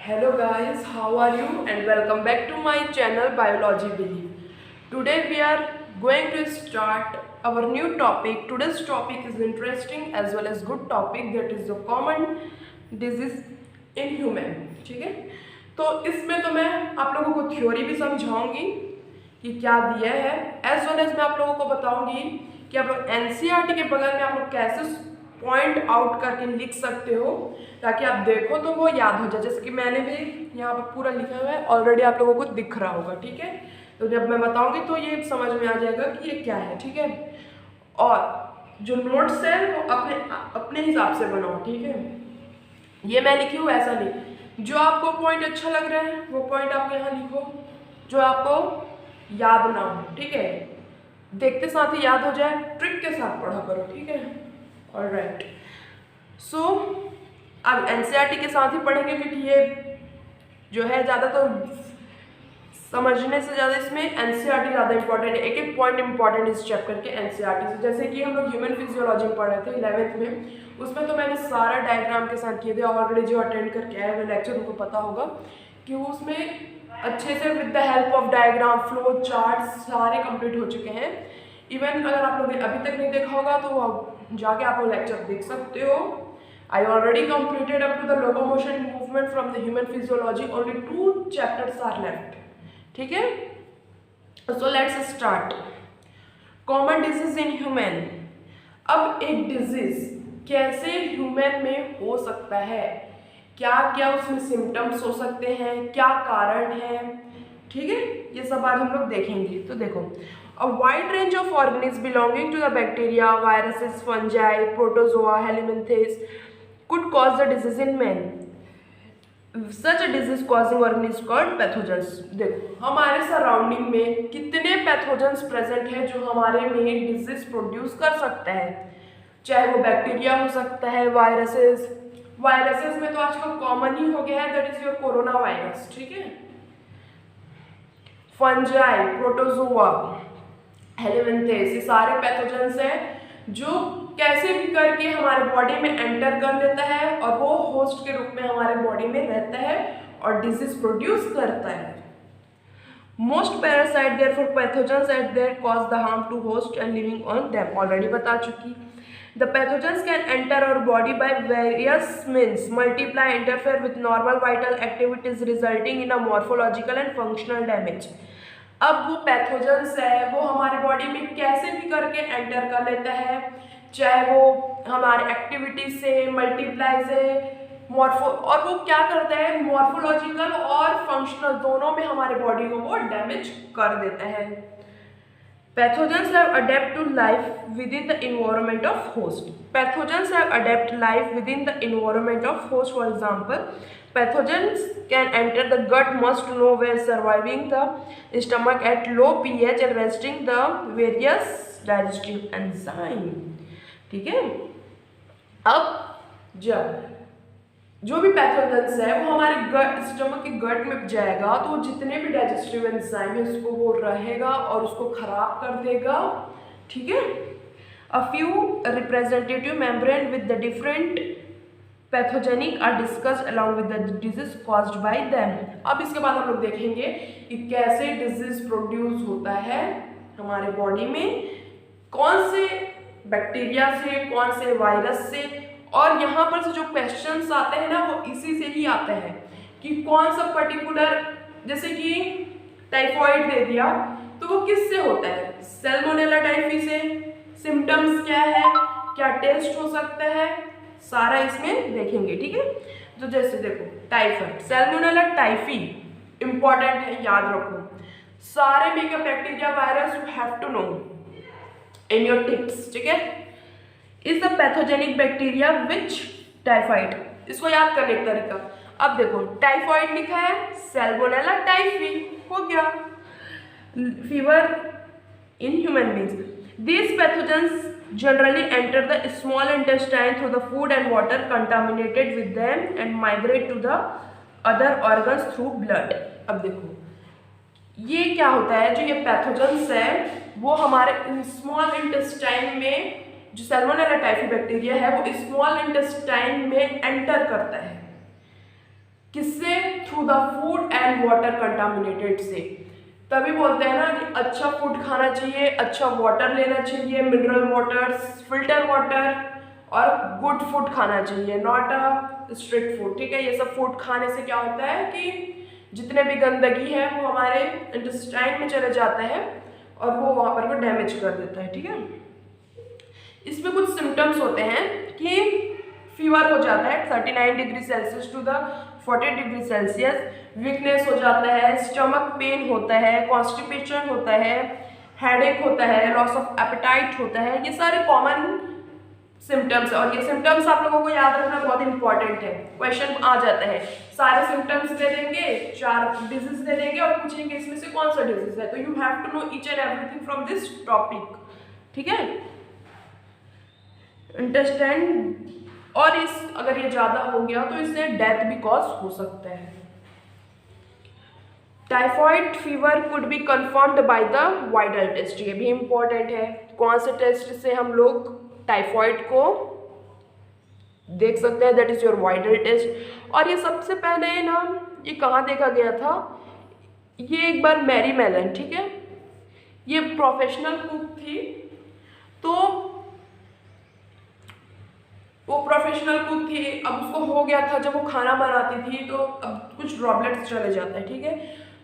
Hello guys, how are you? And welcome back to my channel Biology Belief. Today we are going to start our new topic. Today's topic is interesting as well as good topic, that is the common disease in human. ठीक है, तो इसमें तो मैं आप लोगों को theory भी समझाऊंगी कि क्या दिया है, एज वेल एज मैं आप लोगों को बताऊंगी कि आप लोग एनसीईआरटी के बगल में आप लोग कैसे पॉइंट आउट करके लिख सकते हो ताकि आप देखो तो वो याद हो जाए। जैसे कि मैंने भी यहाँ पर पूरा लिखा हुआ है, ऑलरेडी आप लोगों को दिख रहा होगा। ठीक है, तो जब मैं बताऊंगी तो ये समझ में आ जाएगा कि ये क्या है। ठीक है, और जो नोट्स है वो अपने हिसाब से बनाओ। ठीक है, ये मैं लिखी हूँ ऐसा नहीं, जो आपको पॉइंट अच्छा लग रहा है वो पॉइंट आप यहाँ लिखो, जो आपको याद ना हो। ठीक है, देखते साथ ही याद हो जाए, ट्रिक के साथ पढ़ा करो। ठीक है, ऑलराइट। सो अब एनसीईआरटी के साथ ही पढ़ेंगे क्योंकि ये जो है ज़्यादा तो समझने से ज़्यादा इसमें एनसीईआरटी ज़्यादा इंपॉर्टेंट है। एक एक पॉइंट इंपॉर्टेंट इस चैप्टर के एनसीईआरटी से। जैसे कि हम लोग ह्यूमन फिजियोलॉजी में पढ़ रहे थे 11th में, उसमें तो मैंने सारा डायग्राम के साथ किए थे। ऑलरेडी जो अटेंड करके आए हुए लेक्चर उनको पता होगा कि वो उसमें अच्छे से with the help of diagram, flow chart सारे कंप्लीट हो चुके हैं। इवन अगर आप लोगों ने अभी तक नहीं देखा होगा तो जाके आप वो लेक्चर देख सकते हो। I already completed up to the locomotion movement from the human physiology. Only 2 chapters are left. ठीक है, so let's start. Common disease in human. अब एक डिजीज कैसे ह्यूमन में हो सकता है, क्या क्या उसमें सिम्टम्स हो सकते हैं, क्या कारण है। ठीक है, ये सब आज हम लोग देखेंगे। तो देखो, a wide range of organisms belonging to the bacteria, viruses, fungi, protozoa, helminthes could cause the disease in man. Such a disease causing organism called pathogens. देखो, हमारे सराउंडिंग में कितने पैथोजेंस प्रेजेंट है जो हमारे में डिजीज प्रोड्यूस कर सकता है। चाहे वो बैक्टीरिया हो सकता है, वायरसेस में तो आजकल कॉमन ही हो गया है, that is your corona virus. ठीक है, फंजाई, प्रोटोजोआ, हेलिमिंथेस, ये सारे पैथोजेंस हैं जो कैसे भी करके हमारे बॉडी में एंटर कर लेता है और वो होस्ट के रूप में हमारे बॉडी में रहता है और डिजीज प्रोड्यूस करता है। Most parasite therefore pathogens at their cause the harm to host and living on them, already बता चुकी। The pathogens can enter our body by various means, multiply, interfere with normal vital activities resulting in a morphological and functional damage. अब वो pathogens है वो हमारे body में कैसे भी करके एंटर कर लेता है, चाहे वो हमारे एक्टिविटी से, मल्टीप्लाई से, मॉर्फो, और वो क्या करता है मॉर्फोलॉजिकल और फंक्शनल दोनों में हमारे बॉडी को वो डैमेज कर देता है। Pathogens have adapt to life within the environment of host. Pathogens have adapt life within the environment of host. For example, pathogens can enter the gut must know where, surviving the stomach at low pH and resting the various digestive enzyme. ठीक है, अब जब जो भी pathogens है वो हमारे गट, stomach के गट में जाएगा तो जितने भी डाइजेस्टिव एंजाइम है उसको वो रहेगा और उसको खराब कर देगा। ठीक है, a few representative membrane with the different pathogenic are discussed along with the disease caused by them. अब इसके बाद हम लोग देखेंगे कि कैसे डिजीज प्रोड्यूस होता है हमारे बॉडी में, कौन से बैक्टीरिया से, कौन से वायरस से। और यहाँ पर से जो क्वेश्चंस आते हैं ना वो इसी से ही आते हैं कि कौन सा पर्टिकुलर, जैसे कि टाइफॉइड दे दिया तो वो किससे होता है, सैल्मोनेला टाइफी से। सिम्टम्स क्या है, क्या टेस्ट हो सकता है, सारा इसमें देखेंगे। ठीक है, तो जैसे देखो टाइफाइड, सैल्मोनेला टाइफी इंपॉर्टेंट है, याद रखो। सारे makeup bacteria virus you have to know in your tips. ठीक है, is the pathogenic bacteria which typhoid, इसको याद करने का तरीका। अब देखो टाइफाइड लिखा है, सैल्मोनेला टाइफी हो गया, fever in human beings. These pathogens generally enter the small intestine through the food and water contaminated with them and migrate to the other organs through blood. अब देखो ये क्या होता है, जो ये पैथोजेंस है वो हमारे स्मॉल इंटेस्टाइन में, जो सैल्मोनेला टाइफी बैक्टीरिया है वो स्मॉल इंटेस्टाइन में एंटर करता है। किससे, through the food and water contaminated से। तभी बोलते हैं ना कि अच्छा फूड खाना चाहिए, अच्छा वाटर लेना चाहिए, मिनरल वाटर, फिल्टर वाटर, और गुड फूड खाना चाहिए, नॉट अ स्ट्रिक्ट फूड। ठीक है, ये सब फूड खाने से क्या होता है कि जितने भी गंदगी है वो हमारे इंटेस्टाइन में चले जाता है और वो वहाँ पर वो डैमेज कर देता है। ठीक है, इसमें कुछ सिम्टम्स होते हैं कि फीवर हो जाता है 39 degree Celsius to the 40 degree Celsius, weakness हो जाता है, स्टमक पेन होता है, कॉन्स्टिपेशन होता है, हेडेक होता है, लॉस ऑफ एपेटाइट होता है। ये सारे कॉमन सिम्टम्स, और ये सिम्टम्स आप लोगों को याद रखना बहुत इंपॉर्टेंट है। क्वेश्चन आ जाता है, सारे सिम्टम्स दे देंगे, 4 डिजीज दे देंगे और पूछेंगे इसमें से कौन सा डिजीज है, तो you have to know each and everything from this topic. ठीक है, इंटेस्टाइन, और इस अगर ये ज़्यादा हो गया तो इससे डेथ भी कॉज हो सकता है। Typhoid fever could be confirmed by the Widal test, ये भी इम्पोर्टेंट है। कौन से टेस्ट से हम लोग टाइफॉइड को देख सकते हैं, that is your Widal test. और ये सबसे पहले ना ये कहाँ देखा गया था, ये एक बार मैरी मेलन, ठीक है, ये प्रोफेशनल कुक थी, तो वो प्रोफेशनल कुक थी, अब उसको हो गया था जब वो खाना बनाती थी तो अब कुछ ड्रॉपलेट्स चले जाता है। ठीक है,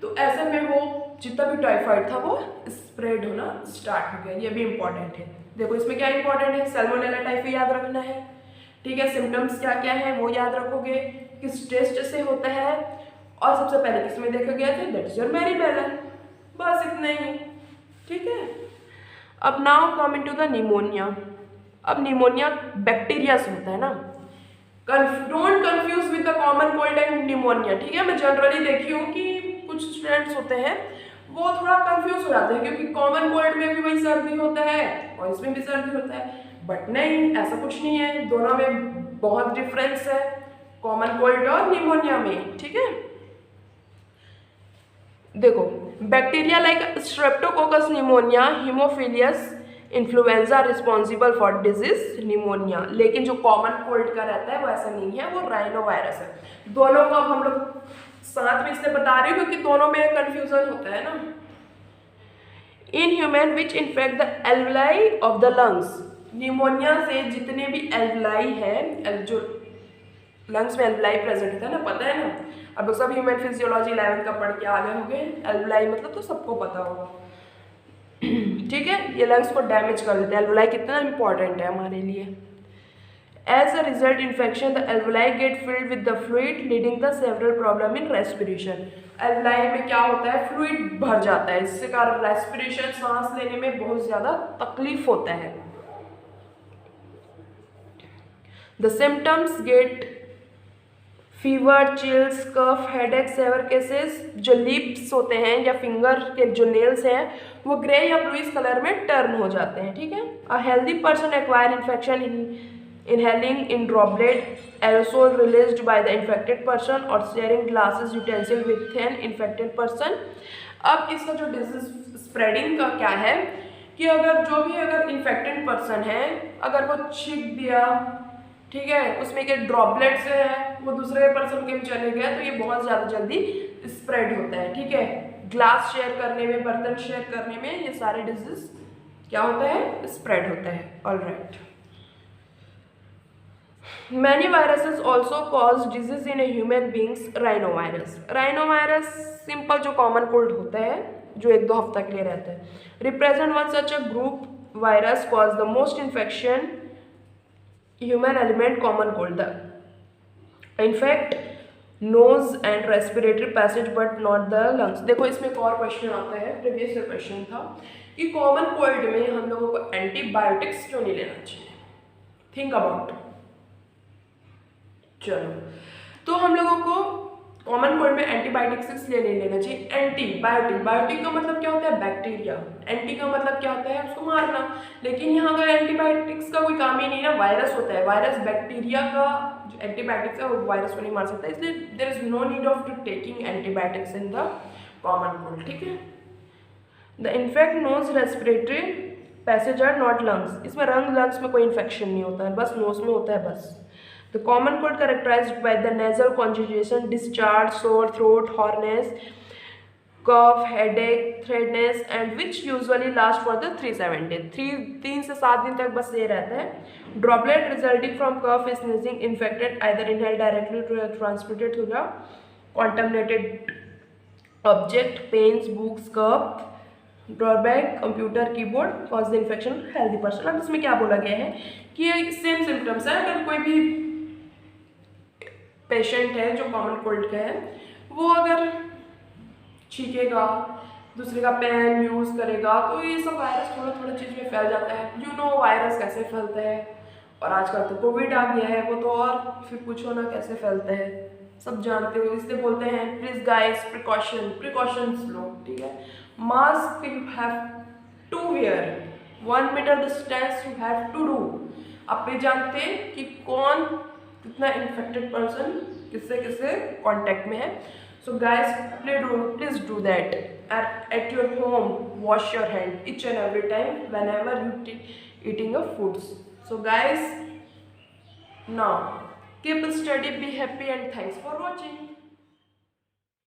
तो ऐसे में वो जितना भी टाइफाइड था वो स्प्रेड होना स्टार्ट हो गया। ये भी इंपॉर्टेंट है। देखो इसमें क्या इंपॉर्टेंट है, सैल्मोनेला टाइफी याद रखना है। ठीक है, सिम्टम्स क्या क्या है वो याद रखोगे, किस टेस्ट से होता है, और सबसे पहले किस में देखा गया था, that is your Mary Mallon. बस इतना ही। ठीक है, अब now come into the pneumonia. अब निमोनिया बैक्टीरिया से होता है ना, don't confuse with the common cold and pneumonia. ठीक है, मैं जनरली देखी हूँ कि कुछ स्टूडेंट्स होते हैं वो थोड़ा कंफ्यूज हो जाते हैं, क्योंकि कॉमन कोल्ड में भी वही सर्दी होता है और इसमें भी सर्दी होता है, बट नहीं, ऐसा कुछ नहीं है, दोनों में बहुत डिफरेंस है कॉमन कोल्ड और निमोनिया में। ठीक है, देखो bacteria like streptococcus pneumoniae, haemophilus influenzae responsible for disease pneumonia. लेकिन जो कॉमन कोल्ड का रहता है वो ऐसा नहीं है, वो राइनो वायरस है। दोनों को अब हम लोग साथ में इसलिए बता रही हूँ क्योंकि दोनों में कंफ्यूजन होता है ना। In human which infect the alveoli of the lungs, pneumonia से जितने भी एल्वलाई है, जो लंग्स में एल्वलाई प्रेजेंट होता है ना, पता है ना, अब लोग सब ह्यूमन फिजियोलॉजी 11 का पढ़ के आगे हो गए, एल्वलाई मतलब तो सबको पता होगा। ठीक है, ये लंग्स को डैमेज कर देते हैं। एल्वलाई कितना इंपॉर्टेंट है हमारे लिए। As a result infection the alveoli get filled with the fluid leading the several problem in respiration. Alveoli में क्या होता है, फ्लूइड भर जाता है, इससे कारण रेस्पिरेशन, सांस लेने में बहुत ज़्यादा तकलीफ होता है। The symptoms get fever, chills, cough, headache, severe cases. जो लिप्स होते हैं या फिंगर के जो नेल्स हैं वो ग्रे या ब्लूइश कलर में टर्न हो जाते हैं। ठीक है, a healthy person acquire infection inhaling in droplet aerosol released by the infected person or sharing glasses utensil with an infected person। अब इसका जो डिजीज स्प्रेडिंग का क्या है कि अगर जो भी अगर इन्फेक्टेड पर्सन है, अगर वो छींक दिया, ठीक है, उसमें के ड्रॉपलेट्स है वो दूसरे पर्सन के भी चले गए तो ये बहुत ज़्यादा जल्दी स्प्रेड होता है। ठीक है, ग्लास शेयर करने में, बर्तन शेयर करने में ये सारे डिजीज क्या होता है, स्प्रेड होता है। Alright, Many viruses also cause disease in a human beings। rhinovirus, rhinovirus simple जो कॉमन कोल्ड होता है जो 1-2 हफ्ता के लिए रहता है, represent one such a group virus cause the most infection human element common cold the infect nose and respiratory passage but not the lungs. देखो इसमें एक और क्वेश्चन आता है, प्रीवियस ईयर क्वेश्चन था कि कॉमन कोल्ड में हम लोगों को एंटीबायोटिक्स क्यों नहीं लेना चाहिए। Think about. चलो, तो हम लोगों को कॉमन कोल्ड में एंटीबायोटिक्स इसलिए नहीं लेना चाहिए। एंटीबायोटिक, बायोटिक का मतलब क्या होता है, बैक्टीरिया, एंटी का मतलब क्या होता है, उसको मारना। लेकिन यहाँ का एंटीबायोटिक्स का कोई काम ही नहीं ना, वायरस होता है, वायरस बैक्टीरिया का जो एंटीबायोटिक्स है वो वायरस को नहीं मार सकता, इसलिए there is no need of to taking antibiotics in the common cold. ठीक है, the infect nose respiratory passage are not lungs, इसमें लंग्स में कोई इन्फेक्शन नहीं होता है, बस नोज में होता है बस। The common cold characterized by the nasal congestion, discharge, sore throat, hoarseness, cough, headache, throatness, and which usually last for the 3 से 7 दिन तक बस ये रहता है. Droplet resulting from cough is sneezing infected, either inhaled directly to transmitted through the contaminated object, pens, books, cup, drawback, computer, keyboard, cause the infection healthy person. अब इसमें क्या बोला गया है कि ये सेम सिम्टम्स है. अगर कोई भी पेशेंट है जो कॉमन कोल्ड का है, वो अगर छींकेगा, दूसरे का पेन यूज़ करेगा, तो ये सब वायरस थोड़ा थोड़ा चीज़ में फैल जाता है. यू नो वायरस कैसे फैलते हैं, और आजकल तो कोविड आ गया है, वो तो और फिर पूछो ना कैसे फैलते हैं, सब जानते हो. इसलिए बोलते हैं प्लीज गाइस प्रिकॉशंस लो, ठीक है. Mask you have to wear, 1 meter distance you have to do. आप ये जानते हैं कि कौन कितना इन्फेक्टेड पर्सन किससे किससे कांटेक्ट में है. So guys please do that at your home. Wash your hand each and every time whenever you eating your foods. So guys, now keep study, be happy, and thanks for watching.